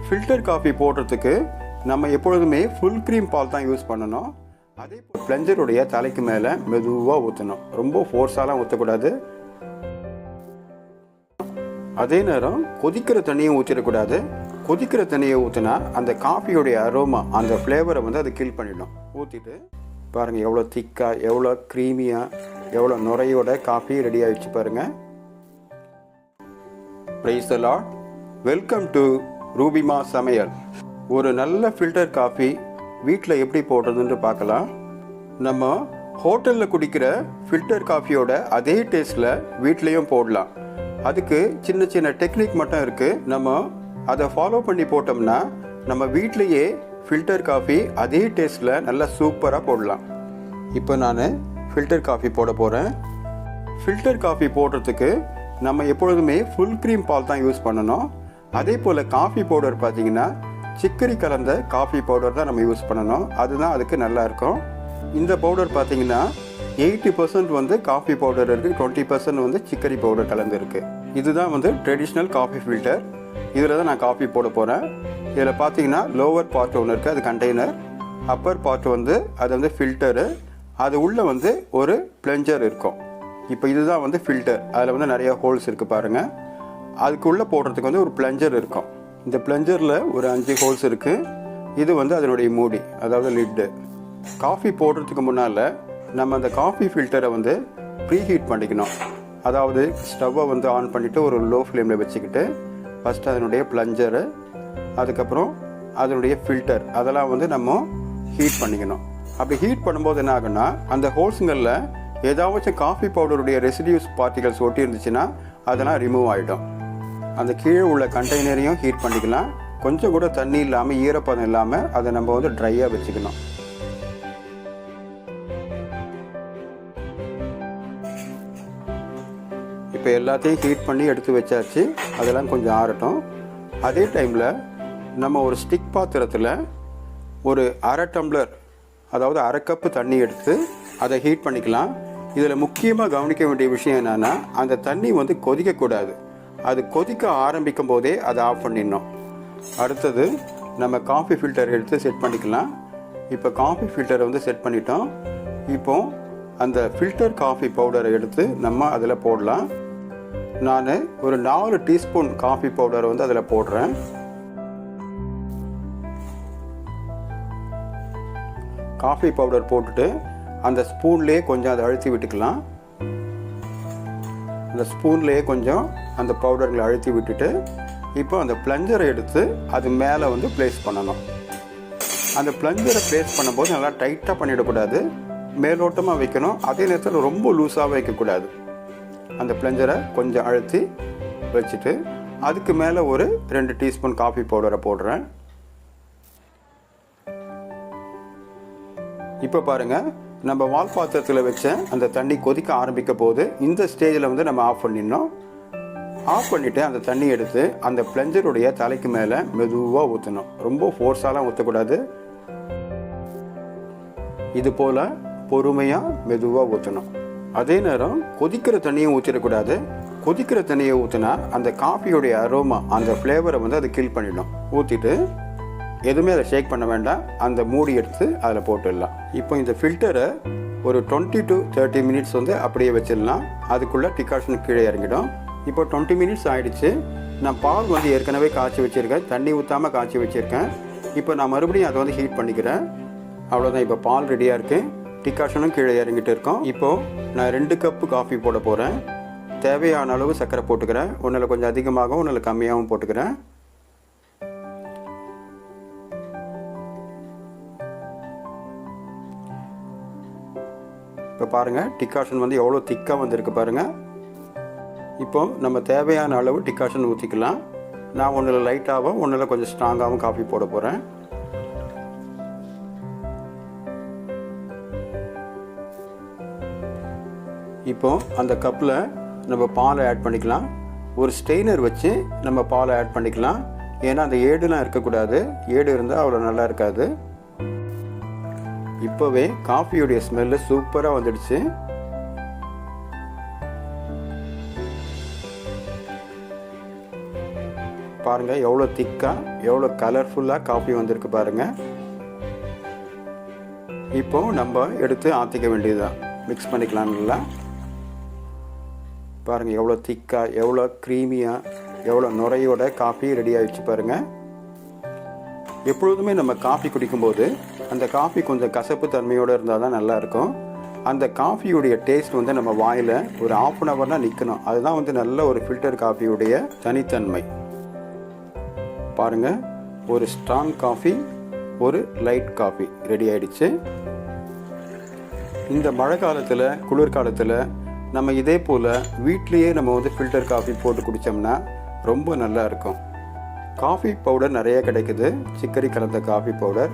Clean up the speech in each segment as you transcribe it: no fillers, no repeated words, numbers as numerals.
Filter coffee போடுறதுக்கு நம்ம எப்பொழுதுமே ஃபுல் க்ரீம் பால் தான் யூஸ் பண்ணணும். அதே பிளஞ்சருடைய தலைக்கு மேலே மெதுவாக ஊற்றணும். ரொம்ப ஃபோர்ஸாலாம் ஊற்றக்கூடாது. அதே நேரம் கொதிக்கிற தண்ணியை ஊற்றிடக்கூடாது. கொதிக்கிற தண்ணியை ஊற்றினா அந்த காஃபியோடைய அரோமா, அந்த ஃப்ளேவரை வந்து அது கில் பண்ணிடும். ஊற்றிட்டு பாருங்கள் எவ்வளோ திக்காக, எவ்வளோ க்ரீமியாக, எவ்வளோ நுரையோட காஃபி ரெடி ஆகிடுச்சு பாருங்கள். Praise the Lord. Welcome to Rubima சமையல். ஒரு நல்ல ஃபில்டர் காஃபி வீட்டில் எப்படி போடுறதுன்னு பார்க்கலாம். நம்ம ஹோட்டலில் குடிக்கிற ஃபில்டர் காஃபியோட அதே டேஸ்ட்டில் வீட்லேயும் போடலாம். அதுக்கு சின்ன சின்ன டெக்னிக் மட்டும் இருக்குது. நம்ம அதை ஃபாலோ பண்ணி போட்டோம்னா நம்ம வீட்லேயே ஃபில்டர் காஃபி அதே டேஸ்ட்டில் நல்லா சூப்பராக போடலாம். இப்போ நான் ஃபில்டர் காஃபி போட போகிறேன். ஃபில்டர் காஃபி போடுறதுக்கு நம்ம எப்பொழுதுமே ஃபுல் க்ரீம் பால் தான் யூஸ் பண்ணணும். அதே போல் காஃபி பவுடர் பார்த்திங்கன்னா சிக்கரி கலந்த காஃபி பவுடர் தான் நம்ம யூஸ் பண்ணணும். அதுதான் அதுக்கு நல்லாயிருக்கும். இந்த பவுடர் பார்த்திங்கன்னா 80% வந்து காஃபி பவுடர் இருக்குது, 20% வந்து சிக்கரி பவுடர் கலந்துருக்கு. இதுதான் வந்து ட்ரெடிஷ்னல் காஃபி ஃபில்டர். இதில் தான் நான் காஃபி போட போகிறேன். இதில் பார்த்தீங்கன்னா லோவர் பார்ட் ஒன்று இருக்குது, அது கண்டெய்னர். அப்பர் பார்ட் வந்து அது வந்து ஃபில்டரு. அது உள்ளே வந்து ஒரு பிளஞ்சர் இருக்கும். இப்போ இதுதான் வந்து ஃபில்டர். அதில் வந்து நிறைய ஹோல்ஸ் இருக்குது பாருங்கள். அதுக்குள்ளே போடுறதுக்கு வந்து ஒரு பிளஞ்சர் இருக்கும். இந்த பிளஞ்சரில் ஒரு 5 ஹோல்ஸ் இருக்குது. இது வந்து அதனுடைய மூடி, அதாவது லிட்டு. காஃபி போடுறதுக்கு முன்னால் நம்ம அந்த காஃபி ஃபில்டரை வந்து ப்ரீஹீட் பண்ணிக்கணும். அதாவது ஸ்டவ்வை வந்து ஆன் பண்ணிவிட்டு ஒரு லோ ஃப்ளேமில் வச்சுக்கிட்டு ஃபஸ்ட்டு அதனுடைய பிளஞ்சரு, அதுக்கப்புறம் அதனுடைய ஃபில்டர், அதெல்லாம் வந்து நம்ம ஹீட் பண்ணிக்கணும். அப்படி ஹீட் பண்ணும்போது என்ன ஆகுன்னா, அந்த ஹோல்ஸுங்களில் ஏதாச்சும் காஃபி பவுடருடைய ரெசிடியூஸ் பார்ட்டிகல்ஸ் ஒட்டி இருந்துச்சுன்னா அதெல்லாம் ரிமூவ் ஆகிடும். அந்த கீழே உள்ள கண்டெய்னரையும் ஹீட் பண்ணிக்கலாம். கொஞ்சம் கூட தண்ணி இல்லாமல், ஈரப்பதம் இல்லாமல் அதை நம்ம வந்து ட்ரையாக வச்சுக்கணும். இப்போ எல்லாத்தையும் ஹீட் பண்ணி எடுத்து வச்சாச்சு. அதெல்லாம் கொஞ்சம் ஆறட்டும். அதே டைமில் நம்ம ஒரு ஸ்டிக் பாத்திரத்தில் ஒரு அரை டம்ளர், அதாவது அரை கப்பு தண்ணி எடுத்து அதை ஹீட் பண்ணிக்கலாம். இதில் முக்கியமாக கவனிக்க வேண்டிய விஷயம் என்னென்னா, அந்த தண்ணி வந்து கொதிக்கக்கூடாது. அது கொதிக்க ஆரம்பிக்கும் போதே அதை ஆஃப் பண்ணிடணும். அடுத்தது நம்ம காஃபி ஃபில்டர் எடுத்து செட் பண்ணிக்கலாம். இப்போ காஃபி ஃபில்டரை வந்து செட் பண்ணிட்டோம். இப்போ அந்த ஃபில்டர் காஃபி பவுடரை எடுத்து நம்ம அதில் போடலாம். நான் ஒரு 4 டீஸ்பூன் காஃபி பவுடரை வந்து அதில் போடுறேன். காஃபி பவுடர் போட்டுட்டு அந்த ஸ்பூன்லேயே கொஞ்சம் அதை அழுத்தி விட்டுக்கலாம். அந்த ஸ்பூன்லேயே கொஞ்சம் அந்த பவுடர்களை அழுத்தி விட்டுட்டு இப்போ அந்த பிளஞ்சரை எடுத்து அது மேலே வந்து ப்ளேஸ் பண்ணணும். அந்த பிளஞ்சரை ப்ளேஸ் பண்ணும்போது நல்லா டைட்டாக பண்ணிடக்கூடாது, மேலோட்டமாக வைக்கணும். அதே நேரத்தில் ரொம்ப லூஸாக வைக்கக்கூடாது. அந்த பிளஞ்சரை கொஞ்சம் அழுத்தி வச்சுட்டு அதுக்கு மேலே ஒரு 2 டீஸ்பூன் காஃபி பவுடரை போடுறேன். இப்போ பாருங்கள், நம்ம வால் பாத்திரத்தில் வச்ச அந்த தண்ணி கொதிக்க ஆரம்பிக்க போது இந்த ஸ்டேஜில் வந்து நம்ம ஆஃப் பண்ணிடணும். ஆஃப் பண்ணிவிட்டு அந்த தண்ணி எடுத்து அந்த பிளஞ்சருடைய தலைக்கு மேலே மெதுவாக ஊற்றணும். ரொம்ப ஃபோர்ஸாலாம் ஊற்றக்கூடாது. இது போல் பொறுமையாக மெதுவாக ஊற்றணும். அதே நேரம் கொதிக்கிற தண்ணியை ஊற்றிடக்கூடாது. கொதிக்கிற தண்ணியை ஊற்றினா அந்த காஃபியோடைய அரோமா, அந்த ஃப்ளேவரை வந்து அது கில் பண்ணிடும். ஊற்றிட்டு எதுவுமே அதை ஷேக் பண்ண வேண்டாம். அந்த மூடி எடுத்து அதில் போட்டுடலாம். இப்போ இந்த ஃபில்டரை ஒரு 20 to 30 மினிட்ஸ் வந்து அப்படியே வச்சிடலாம். அதுக்குள்ளே டிகாஷன் கீழே இறங்கிடும். இப்போ 20 மினிட்ஸ் ஆகிடுச்சு. நான் பால் வந்து ஏற்கனவே காய்ச்சி வச்சுருக்கேன், தண்ணி ஊற்றாமல் காய்ச்சி வச்சுருக்கேன். இப்போ நான் மறுபடியும் அதை வந்து ஹீட் பண்ணிக்கிறேன். அவ்வளோதான், இப்போ பால் ரெடியாக இருக்குது. டிகாஷனும் கீழே இறங்கிட்டு இருக்கோம். இப்போது நான் 2 கப்பு காஃபி போட போகிறேன். தேவையான அளவு சர்க்கரை போட்டுக்கிறேன். ஒன்றில் கொஞ்சம் அதிகமாகவும் ஒன்றில் கம்மியாகவும் போட்டுக்கிறேன். இப்போ பாருங்கள், டிகாஷன் வந்து எவ்வளோ திக்காக வந்துருக்கு பாருங்கள். இப்போ நம்ம தேவையான அளவு டிகாஷன் ஊற்றிக்கலாம். நான் ஒன்றில் லைட்டாகவும் ஒன்றில் கொஞ்சம் ஸ்ட்ராங்காகவும் காஃபி போட போகிறேன். இப்போ அந்த கப்பில் நம்ம பாலை ஆட் பண்ணிக்கலாம். ஒரு ஸ்ட்ரெயினர் வச்சு நம்ம பாலை ஆட் பண்ணிக்கலாம். ஏன்னா அந்த ஏடுலாம் இருக்கக்கூடாது. ஏடு இருந்தால் அவ்வளோ நல்லா இருக்காது. இப்போவே காஃபியோடைய ஸ்மெல்லு சூப்பராக வந்துடுச்சு. பாருங்கள் எவ்வளோ திக்காக எவ்வளோ கலர்ஃபுல்லாக காஃபி வந்திருக்கு பாருங்கள். இப்போ நம்ம எடுத்து ஆற்றிக்க வேண்டியதுதான். மிக்ஸ் பண்ணிக்கலாம் நல்லா. பாருங்கள் எவ்வளோ திக்காக எவ்வளோ க்ரீமியாக எவ்வளோ நுரையோட காஃபி ரெடி ஆகிடுச்சு பாருங்கள். எப்பொழுதுமே நம்ம காஃபி குடிக்கும்போது அந்த காஃபி கொஞ்சம் கசப்பு தன்மையோடு இருந்தால் தான் நல்லாயிருக்கும். அந்த காஃபியுடைய டேஸ்ட் வந்து நம்ம வாயில் ஒரு 1/2 ஹவர்னால் நிற்கணும். அதுதான் வந்து நல்ல ஒரு ஃபில்டர் காஃபியுடைய தனித்தன்மை. பாருங்கள், ஒரு ஸ்ட்ராங் காஃபி, ஒரு லைட் காஃபி ரெடி ஆகிடுச்சு. இந்த மழை காலத்தில் குளிர்காலத்தில் நம்ம இதே போல் வீட்லேயே நம்ம வந்து ஃபில்டர் காஃபி போட்டு குடித்தோம்னா ரொம்ப நல்லா இருக்கும். காஃபி பவுடர் நிறைய கிடைக்குது, சிக்கரி கலந்த காஃபி பவுடர்.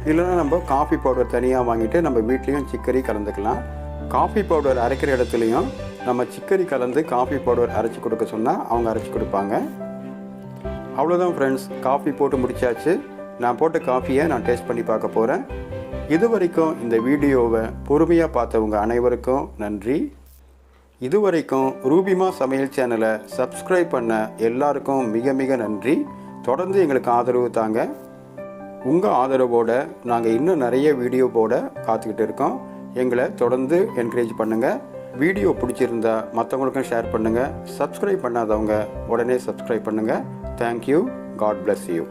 இல்லைன்னா நம்ம காஃபி பவுடர் தனியாக வாங்கிட்டு நம்ம வீட்லேயும் சிக்கரி கலந்துக்கலாம். காஃபி பவுடர் அரைக்கிற இடத்துலையும் நம்ம சிக்கரி கலந்து காஃபி பவுடர் அரைச்சி கொடுக்க சொன்னால் அவங்க அரைச்சி கொடுப்பாங்க. அவ்வளோதான் ஃப்ரெண்ட்ஸ், காஃபி போட்டு முடித்தாச்சு. நான் போட்ட காஃபியை நான் டேஸ்ட் பண்ணி பார்க்க போகிறேன். இது வரைக்கும் இந்த வீடியோவை பொறுமையாக பார்த்தவங்க அனைவருக்கும் நன்றி. இதுவரைக்கும் ரூபிமா சமையல் சேனலை சப்ஸ்கிரைப் பண்ண எல்லாருக்கும் மிக மிக நன்றி. தொடர்ந்து எங்களுக்கு ஆதரவு தாங்க. உங்கள் ஆதரவோடு நாங்கள் இன்னும் நிறைய வீடியோ போட காத்துக்கிட்டு இருக்கோம். எங்களை தொடர்ந்து என்கரேஜ் பண்ணுங்கள். வீடியோ பிடிச்சிருந்தா மற்றவங்களுக்கும் ஷேர் பண்ணுங்கள். சப்ஸ்கிரைப் பண்ணாதவங்க உடனே சப்ஸ்கிரைப் பண்ணுங்கள். தேங்க்யூ. God bless you.